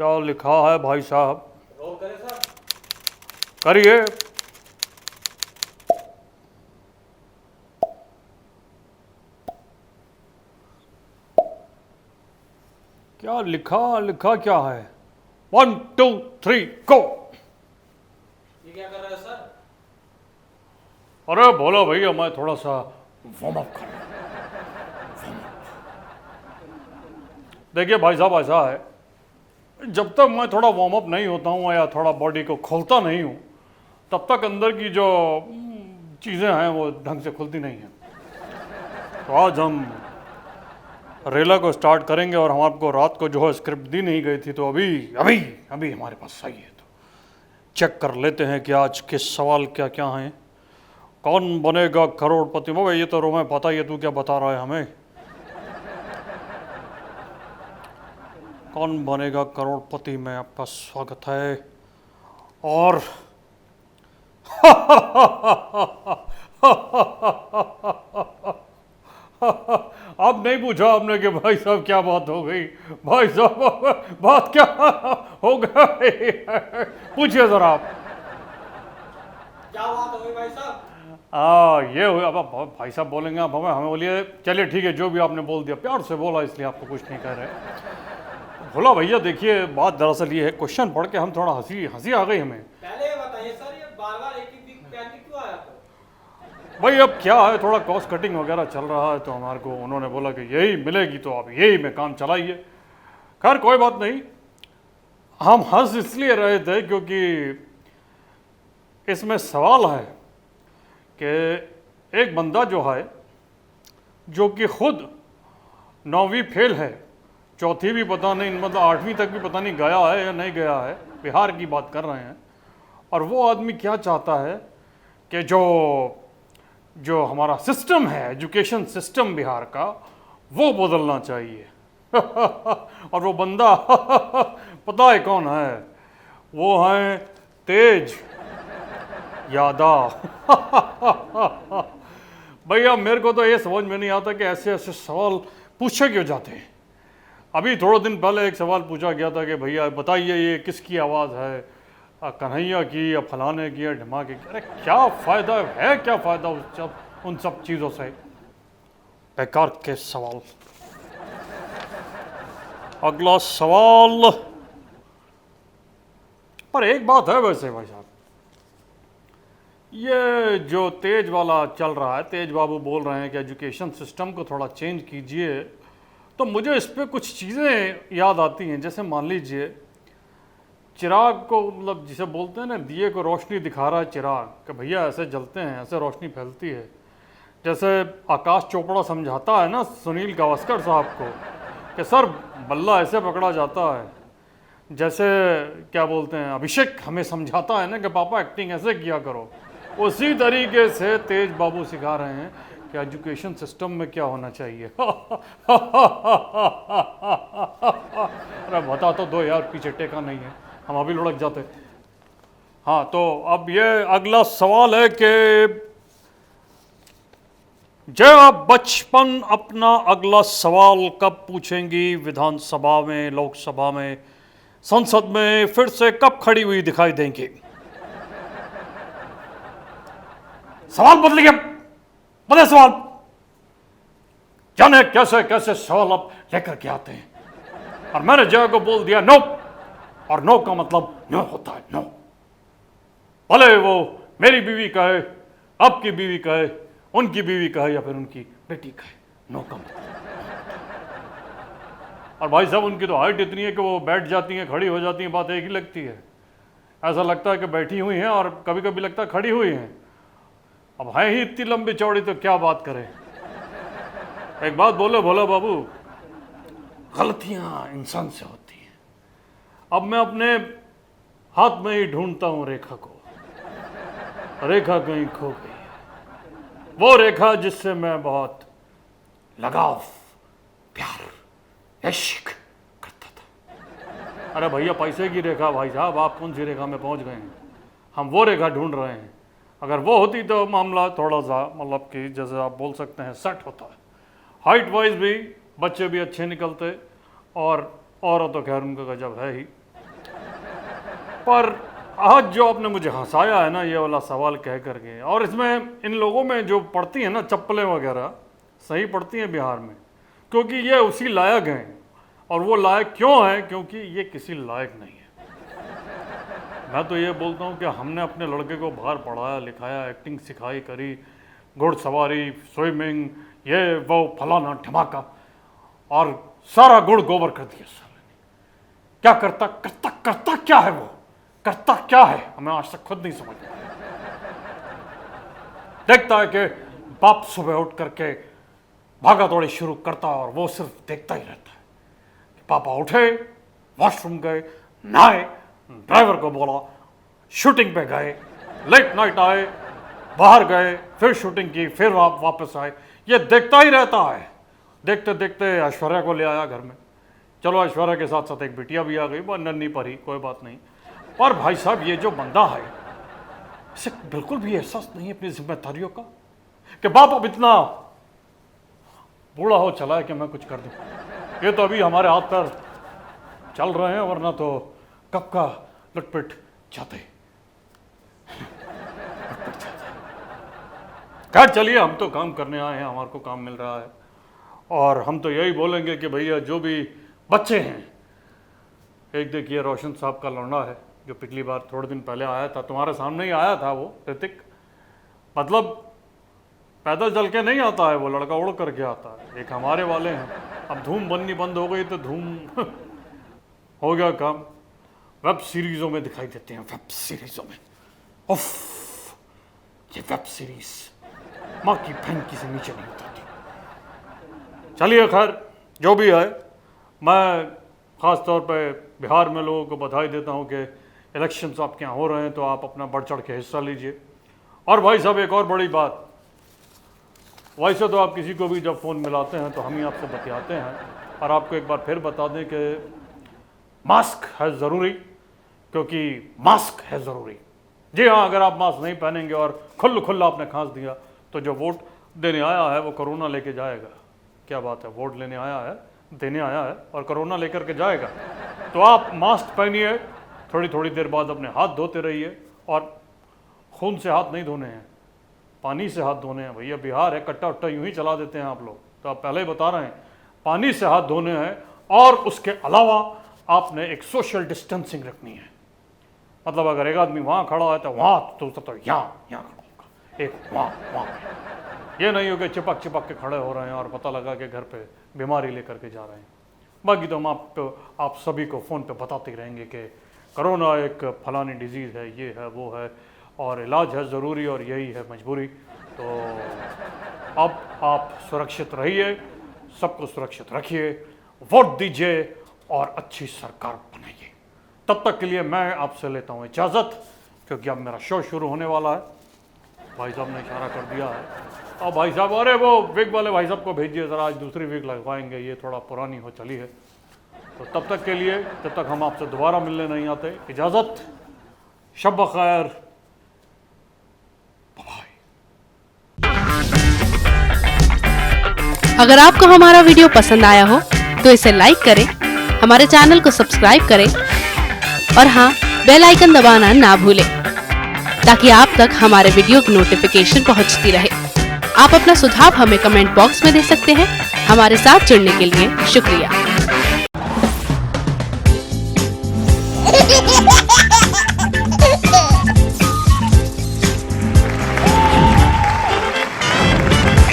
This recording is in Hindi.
क्या लिखा है भाई साहब? रोल करें सर? करिए। क्या लिखा लिखा क्या है? 1 2 3 गो। ये क्या कर रहे हो सर? अरे बोलो भैया, मैं थोड़ा सा वार्म अप कर रहा हूं। देखिए भाई साहब, ऐसा है, जब तक मैं थोड़ा वार्म अप नहीं होता हूँ या थोड़ा बॉडी को खोलता नहीं हूँ, तब तक अंदर की जो चीज़ें हैं वो ढंग से खुलती नहीं हैं। तो आज हम रेला को स्टार्ट करेंगे और हम आपको रात को जो है स्क्रिप्ट दी नहीं गई थी, तो अभी अभी अभी हमारे पास आई है, तो चेक कर लेते हैं कि आज के सवाल क्या क्या हैं। कौन बनेगा करोड़पति? वो ये तो रोमें पता ही है, तू क्या बता रहा है हमें? कौन बनेगा करोड़पति में आपका स्वागत है। और अब नहीं पूछा आपने कि भाई साहब क्या बात हो गई? भाई साहब बात क्या हो गई? पूछिए जरा आप। क्या बात हो गई भाई साहब? ये हो, अब आप भाई साहब बोलेंगे आप हमें हमें बोलिए। चलिए ठीक है, जो भी आपने बोल दिया प्यार से बोला, इसलिए आपको कुछ नहीं कह रहे। बोला भैया देखिए, बात दरअसल ये है, क्वेश्चन पढ़ के हम थोड़ा हंसी आ गई हमें। पहले ये बताइए सर, ये बार बार एक ही पहन के क्यों आया तो? भाई अब क्या है, थोड़ा कॉस्ट कटिंग वगैरह चल रहा है, तो हमारे को उन्होंने बोला कि यही मिलेगी तो आप यही में काम चलाइए। खैर कोई बात नहीं, हम हंस इसलिए रहे थे क्योंकि इसमें सवाल है कि एक बंदा जो है, जो कि खुद 9वीं फेल है, चौथी भी पता नहीं, मतलब 8वीं तक भी पता नहीं गया है या नहीं गया है, बिहार की बात कर रहे हैं, और वो आदमी क्या चाहता है कि जो हमारा सिस्टम है, एजुकेशन सिस्टम बिहार का, वो बदलना चाहिए। और वो बंदा पता है कौन है? वो है तेज यादव। भैया मेरे को तो ये समझ में नहीं आता कि ऐसे ऐसे सवाल पूछे क्यों जाते हैं। अभी थोड़े दिन पहले एक सवाल पूछा गया था कि भैया बताइए ये किसकी आवाज़ है, कन्हैया की या फलाने की या ढमाके की। अरे क्या फ़ायदा है, क्या फ़ायदा उन सब चीज़ों से? बेकार के सवाल। अगला सवाल। पर एक बात है वैसे भाई साहब, ये जो तेज वाला चल रहा है, तेज बाबू बोल रहे हैं कि एजुकेशन सिस्टम को थोड़ा चेंज कीजिए, तो मुझे इस पर कुछ चीज़ें याद आती हैं। जैसे मान लीजिए चिराग को, मतलब जिसे बोलते हैं ना, दिए को रोशनी दिखा रहा है चिराग, कि भैया ऐसे जलते हैं, ऐसे रोशनी फैलती है। जैसे आकाश चोपड़ा समझाता है ना सुनील गावस्कर साहब को कि सर बल्ला ऐसे पकड़ा जाता है। जैसे क्या बोलते हैं, अभिषेक हमें समझाता है ना कि पापा एक्टिंग ऐसे किया करो। उसी तरीके से तेज बाबू सिखा रहे हैं कि एजुकेशन सिस्टम में क्या होना चाहिए। अरे बता तो दो यार, पीछे टेका नहीं है, हम अभी लुढ़क जाते। हाँ तो अब ये अगला सवाल है कि जया बचपन अपना अगला सवाल कब पूछेंगी? विधानसभा में, लोकसभा में, संसद में फिर से कब खड़ी हुई दिखाई देंगी? सवाल बदलिए, बदले सवाल। जाने कैसे कैसे सवाल आप लेकर के आते हैं। और मैंने जया को बोल दिया नो, और नो का मतलब नो होता है, नो। भले वो मेरी बीवी कहे, आपकी बीवी कहे, उनकी बीवी कहे या फिर उनकी बेटी कहे, नो का मतलब। और भाई साहब उनकी तो हाइट इतनी है कि वो बैठ जाती हैं, खड़ी हो जाती हैं, बात एक ही लगती है। ऐसा लगता है कि बैठी हुई हैं और कभी कभी लगता है खड़ी हुई हैं। अब है ही इतनी लंबी चौड़ी तो क्या बात करें। एक बात बोले भोला बाबू, गलतियां इंसान से होती हैं। अब मैं अपने हाथ में ही ढूंढता हूं रेखा को, रेखा कहीं खो गई है, वो रेखा जिससे मैं बहुत लगाव, प्यार, इश्क करता था। अरे भैया पैसे की रेखा भाई साहब, आप कौन सी रेखा में पहुंच गए हैं? हम वो रेखा ढूंढ रहे हैं। अगर वो होती तो मामला थोड़ा सा, मतलब कि जैसे आप बोल सकते हैं सेट होता है। हाइट वाइज भी बच्चे भी अच्छे निकलते, और औरत तो खैर उनका गजब है ही। पर आज जो आपने मुझे हंसाया है ना ये वाला सवाल कह करके, और इसमें इन लोगों में जो पड़ती हैं ना चप्पलें वगैरह, सही पड़ती हैं बिहार में, क्योंकि ये उसी लायक हैं। और वो लायक क्यों है? क्योंकि ये किसी लायक नहीं है। मैं तो ये बोलता हूँ कि हमने अपने लड़के को बाहर पढ़ाया लिखाया, एक्टिंग सिखाई करी, घुड़सवारी, स्विमिंग, ये वो फलाना ढमाका, और सारा गुड़ गोबर कर दिया साले ने। क्या करता करता करता क्या है वो? करता क्या है हमें आज तक खुद नहीं समझ में आया। देखता है कि बाप सुबह उठ करके भागा दौड़ी शुरू करता और वो सिर्फ देखता ही रहता है कि पापा उठे, वॉशरूम गए, नहाए, ड्राइवर को बोला, शूटिंग पे गए, लेट नाइट आए, बाहर गए, फिर शूटिंग की, फिर वापस आए। ये देखता ही रहता है। देखते देखते ऐश्वर्या को ले आया घर में। चलो ऐश्वर्या के साथ साथ एक बिटिया भी आ गई, वो नन्ही परी, कोई बात नहीं। और भाई साहब ये जो बंदा है इसे बिल्कुल भी एहसास नहीं है अपनी जिम्मेदारियों का कि बाप अब इतना बूढ़ा हो चला है कि मैं कुछ कर दूं। ये तो अभी हमारे हाथ पर चल रहे हैं, वरना तो कब का लटपट जाते। खैर चलिए, हम तो काम करने आए हैं, हमारे को काम मिल रहा है, और हम तो यही बोलेंगे कि भैया जो भी बच्चे हैं, एक देखिए रोशन साहब का लौंडा है जो पिछली बार थोड़े दिन पहले आया था, तुम्हारे सामने ही आया था वो ऋतिक, मतलब पैदल चल के नहीं आता है वो लड़का, उड़ करके आता है। एक हमारे वाले हैं, अब धूम बननी बंद हो गई तो धूम हो गया काम। वेब सीरीजों में दिखाई देते हैं, वेब सीरीजों में। उफ, ये वेब सीरीज माँ की बहन की से नीचे नहीं उतरती। चलिए खैर जो भी है, मैं ख़ास तौर पे बिहार में लोगों को बधाई देता हूँ कि इलेक्शंस आपके यहाँ हो रहे हैं, तो आप अपना बढ़ चढ़ के हिस्सा लीजिए। और भाई साहब एक और बड़ी बात, वैसे तो आप किसी को भी जब फ़ोन मिलाते हैं तो हम ही आपसे बतियाते हैं, और आपको एक बार फिर बता दें कि मास्क है ज़रूरी, क्योंकि मास्क है ज़रूरी। जी हाँ, अगर आप मास्क नहीं पहनेंगे और खुल्ला आपने खांस दिया तो जो वोट देने आया है वो कोरोना लेके जाएगा। क्या बात है, वोट लेने आया है, देने आया है और कोरोना लेकर के जाएगा। तो आप मास्क पहनिए, थोड़ी थोड़ी देर बाद अपने हाथ धोते रहिए, और खून से हाथ नहीं धोने हैं, पानी से हाथ धोने हैं। भैया बिहार है, कट्टा उट्टा यूं ही चला देते हैं आप लोग, तो आप पहले ही बता रहे हैं, पानी से हाथ धोने हैं। और उसके अलावा आपने एक सोशल डिस्टेंसिंग रखनी है, मतलब अगर एक आदमी वहाँ खड़ा है तो वहाँ, तो यहाँ खड़ा होगा, एक वहाँ। ये नहीं हो कि चिपक के खड़े हो रहे हैं और पता लगा कि घर पे बीमारी लेकर के जा रहे हैं। बाकी तो हम आप सभी को फ़ोन पे बताते ही रहेंगे कि कोरोना एक फलानी डिजीज़ है, ये है वो है, और इलाज है ज़रूरी, और यही है मजबूरी। तो अब आप सुरक्षित रहिए, सबको सुरक्षित रखिए, वोट दीजिए और अच्छी सरकार बनाइए। तब तक के लिए मैं आपसे लेता हूँ इजाज़त, क्योंकि अब मेरा शो शुरू होने वाला है। भाई साहब ने इशारा कर दिया है, और भाई साहब, अरे वो विग वाले भाई साहब को भेजिए ज़रा, आज दूसरी विग लगवाएंगे, ये थोड़ा पुरानी हो चली है। तो तब तक के लिए, जब तक हम आपसे दोबारा मिलने नहीं आते, इजाज़त, शब खैर, बाय। अगर आपको हमारा वीडियो पसंद आया हो तो इसे लाइक करें, हमारे चैनल को सब्सक्राइब करें, और हाँ, बेल आइकन दबाना ना भूलें, ताकि आप तक हमारे वीडियो की नोटिफिकेशन पहुंचती रहे। आप अपना सुझाव हमें कमेंट बॉक्स में दे सकते हैं। हमारे साथ जुड़ने के लिए शुक्रिया।